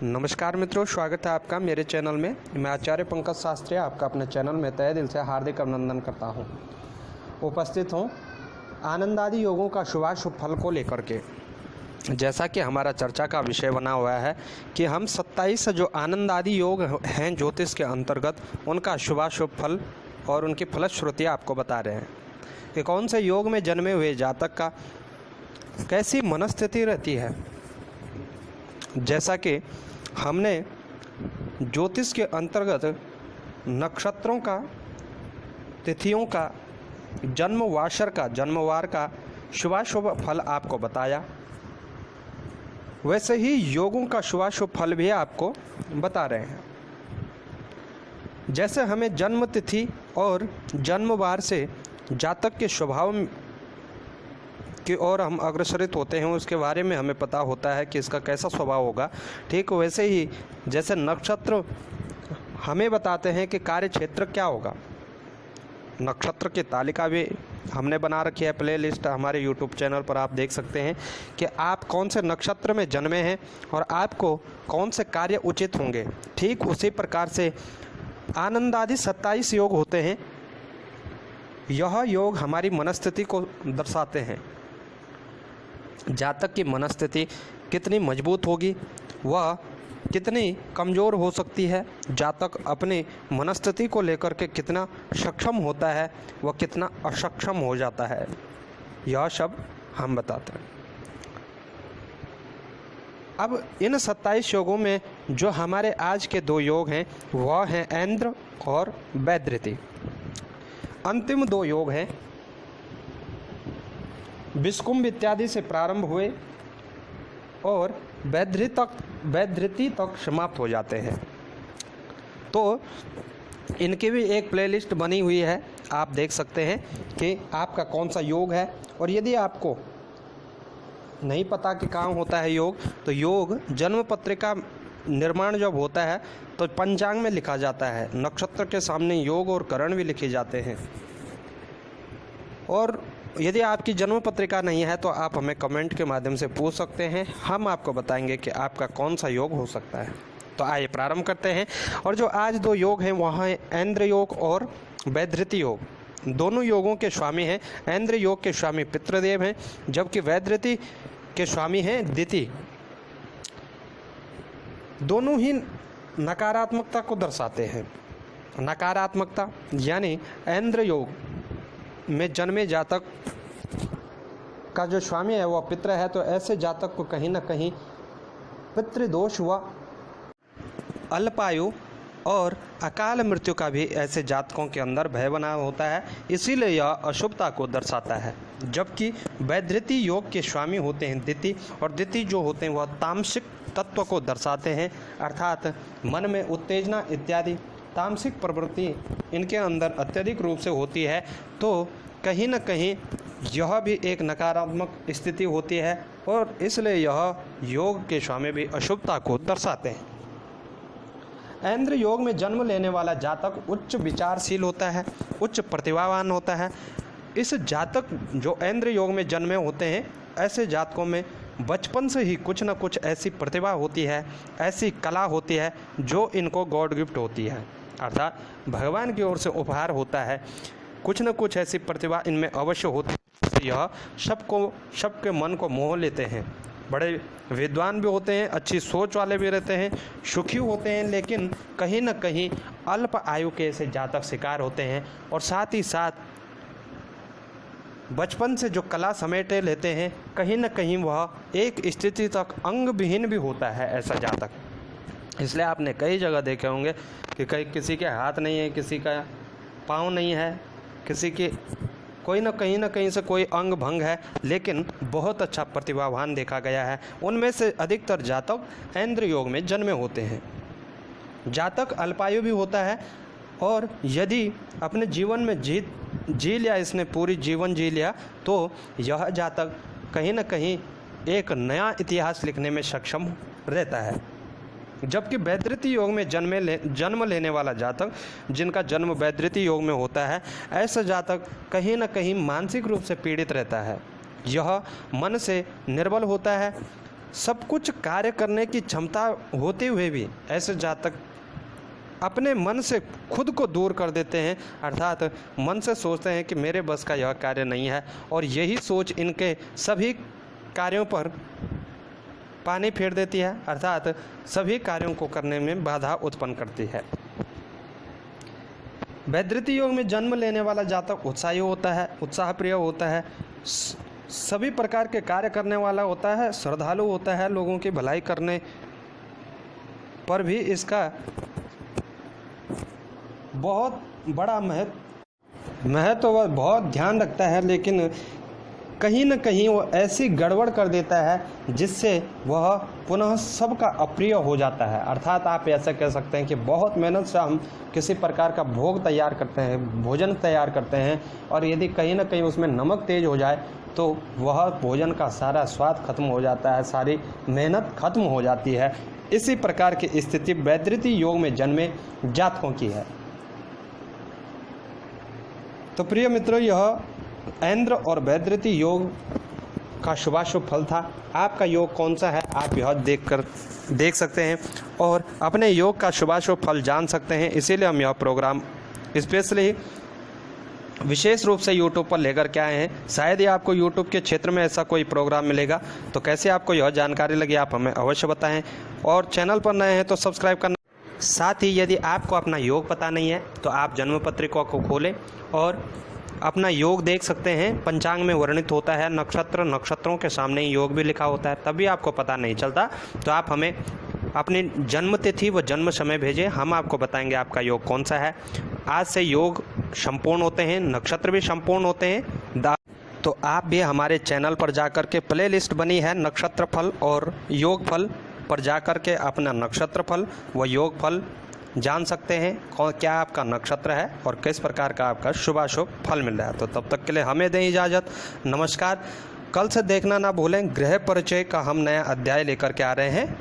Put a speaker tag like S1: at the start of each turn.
S1: नमस्कार मित्रों, स्वागत है आपका मेरे चैनल में। मैं आचार्य पंकज शास्त्री आपका अपने चैनल में तहे दिल से हार्दिक अभिनंदन करता हूं। उपस्थित हूं आनंद आदि योगों का शुभाशुभ फल को लेकर के। जैसा कि हमारा चर्चा का विषय बना हुआ है कि हम 27 जो आनंद आदि योग हैं ज्योतिष के अंतर्गत, उनका शुभाशुभ फल और उनकी फलश्रुतियाँ आपको बता रहे हैं कि कौन से योग में जन्मे हुए जातक का कैसी मनस्थिति रहती है। जैसा कि हमने ज्योतिष के अंतर्गत नक्षत्रों का, तिथियों का, जन्मवार का शुभाशुभ फल आपको बताया, वैसे ही योगों का शुभाशुभ फल भी आपको बता रहे हैं। जैसे हमें जन्म तिथि और जन्मवार से जातक के स्वभाव की ओर हम अग्रसरित होते हैं, उसके बारे में हमें पता होता है कि इसका कैसा स्वभाव होगा। ठीक वैसे ही जैसे नक्षत्र हमें बताते हैं कि कार्य क्षेत्र क्या होगा। नक्षत्र की तालिका भी हमने बना रखी है, प्लेलिस्ट हमारे YouTube चैनल पर आप देख सकते हैं कि आप कौन से नक्षत्र में जन्मे हैं और आपको कौन से कार्य उचित होंगे। ठीक उसी प्रकार से आनंद आदि 27 योग होते हैं। यह योग हमारी मनस्थिति को दर्शाते हैं। जातक की मनस्थिति कितनी मजबूत होगी, वह कितनी कमज़ोर हो सकती है, जातक अपनी मनस्थिति को लेकर के कितना सक्षम होता है, वह कितना असक्षम हो जाता है, यह सब हम बताते हैं। अब इन 27 योगों में जो हमारे आज के 2 योग हैं वह हैं ऐन्द्र और वैधृति। अंतिम 2 योग हैं विषकुंभ इत्यादि से प्रारंभ हुए और वैधृति तक समाप्त हो जाते हैं। तो इनकी भी एक प्लेलिस्ट बनी हुई है, आप देख सकते हैं कि आपका कौन सा योग है। और यदि आपको नहीं पता कि कहाँ होता है योग, तो योग जन्म पत्रिका निर्माण जब होता है तो पंचांग में लिखा जाता है, नक्षत्र के सामने योग और करण भी लिखे जाते हैं। और यदि आपकी जन्म पत्रिका नहीं है तो आप हमें कमेंट के माध्यम से पूछ सकते हैं, हम आपको बताएंगे कि आपका कौन सा योग हो सकता है। तो आइए प्रारंभ करते हैं। और जो आज 2 योग हैं वह हैं ऐन्द्र योग और वैधृति योग। दोनों योगों के स्वामी हैं। ऐन्द्र योग के स्वामी पितृदेव हैं, जबकि वैधृति के स्वामी हैं दिति। दोनों ही नकारात्मकता को दर्शाते हैं। नकारात्मकता यानी ऐन्द्र योग में जन्मे जातक का जो स्वामी है वह पितृ है, तो ऐसे जातक को कहीं ना कहीं पितृदोष व अल्पायु और अकाल मृत्यु का भी ऐसे जातकों के अंदर भय बना होता है, इसीलिए यह अशुभता को दर्शाता है। जबकि वैधृति योग के स्वामी होते हैं दिति, और दिति जो होते हैं वह तामसिक तत्व को दर्शाते हैं, अर्थात मन में उत्तेजना इत्यादि तामसिक प्रवृत्ति इनके अंदर अत्यधिक रूप से होती है। तो कहीं न कहीं यह भी एक नकारात्मक स्थिति होती है और इसलिए यह योग के स्वामी भी अशुभता को दर्शाते हैं। ऐन्द्र योग में जन्म लेने वाला जातक उच्च विचारशील होता है, उच्च प्रतिभावान होता है। इस जातक जो ऐन्द्र योग में जन्मे होते हैं, ऐसे जातकों में बचपन से ही कुछ न कुछ ऐसी प्रतिभा होती है, ऐसी कला होती है जो इनको गॉड गिफ्ट होती है, अर्थात भगवान की ओर से उपहार होता है। कुछ न कुछ ऐसी प्रतिभा इनमें अवश्य होती है। यह सबके मन को मोह लेते हैं। बड़े विद्वान भी होते हैं, अच्छी सोच वाले भी रहते हैं, सुखी होते हैं, लेकिन कहीं न कहीं अल्प आयु के ऐसे जातक शिकार होते हैं। और साथ ही साथ बचपन से जो कला समेटे लेते हैं, कहीं न कहीं वह एक स्थिति तक अंग विहीन भी होता है ऐसा जातक। इसलिए आपने कई जगह देखे होंगे कि किसी के हाथ नहीं है, किसी का पाँव नहीं है, किसी के कोई न कहीं से कोई अंग भंग है, लेकिन बहुत अच्छा प्रतिभावान देखा गया है। उनमें से अधिकतर जातक ऐन्द्र योग में जन्मे होते हैं। जातक अल्पायु भी होता है और यदि अपने जीवन में जी लिया, इसने पूरी जीवन जी लिया, तो यह जातक कहीं न कहीं एक नया इतिहास लिखने में सक्षम रहता है। जबकि वैधृति योग में जन्म लेने वाला जातक, जिनका जन्म वैधृति योग में होता है, ऐसा जातक कहीं न कहीं मानसिक रूप से पीड़ित रहता है। यह मन से निर्बल होता है सब कुछ कार्य करने की क्षमता होते हुए भी ऐसे जातक अपने मन से खुद को दूर कर देते हैं, अर्थात मन से सोचते हैं कि मेरे बस का यह कार्य नहीं है, और यही सोच इनके सभी कार्यों पर पानी फेर देती है, अर्थात सभी कार्यों को करने में बाधा उत्पन्न करती है। वैधृति योग में जन्म लेने वाला जातक उत्साही होता है, उत्साह प्रिय होता है, सभी प्रकार के कार्य करने वाला होता है, श्रद्धालु होता है, लोगों की भलाई करने पर भी इसका बहुत बड़ा महत्व वह बहुत ध्यान रखता है, लेकिन कहीं न कहीं वो ऐसी गड़बड़ कर देता है जिससे वह पुनः सबका अप्रिय हो जाता है। अर्थात आप ऐसा कह सकते हैं कि बहुत मेहनत से हम किसी प्रकार का भोग तैयार करते हैं, भोजन तैयार करते हैं, और यदि कहीं न कहीं उसमें नमक तेज हो जाए तो वह भोजन का सारा स्वाद खत्म हो जाता है, सारी मेहनत खत्म हो जाती है। इसी प्रकार की स्थिति वैधृति योग में जन्मे जातकों की है। तो प्रिय मित्रों, यह ऐंद्र और वैधृति योग का शुभाशुभ फल था। आपका योग कौन सा है आप यह देख सकते हैं और अपने योग का शुभाशुभ फल जान सकते हैं। इसीलिए हम यह प्रोग्राम स्पेशली विशेष रूप से यूट्यूब पर लेकर के आए हैं। शायद ही आपको यूट्यूब के क्षेत्र में ऐसा कोई प्रोग्राम मिलेगा। तो कैसे आपको यह जानकारी लगी आप हमें अवश्य बताएं, और चैनल पर नए हैं तो सब्सक्राइब करना। साथ ही यदि आपको अपना योग पता नहीं है तो आप जन्म पत्रिका को खोलें और अपना योग देख सकते हैं। पंचांग में वर्णित होता है नक्षत्रों के सामने ही योग भी लिखा होता है, तभी आपको पता नहीं चलता। तो आप हमें अपनी जन्म तिथि व जन्म समय भेजें, हम आपको बताएंगे आपका योग कौन सा है। आज से योग संपूर्ण होते हैं, नक्षत्र भी संपूर्ण होते हैं। तो आप भी हमारे चैनल पर जाकर के प्लेलिस्ट बनी है नक्षत्र फल और योग फल पर जाकर के अपना नक्षत्र फल व योग फल जान सकते हैं क्या आपका नक्षत्र है और किस प्रकार का आपका शुभाशुभ फल मिल रहा है। तो तब तक के लिए हमें दें इजाज़त। नमस्कार। कल से देखना ना भूलें, गृह परिचय का हम नया अध्याय लेकर के आ रहे हैं।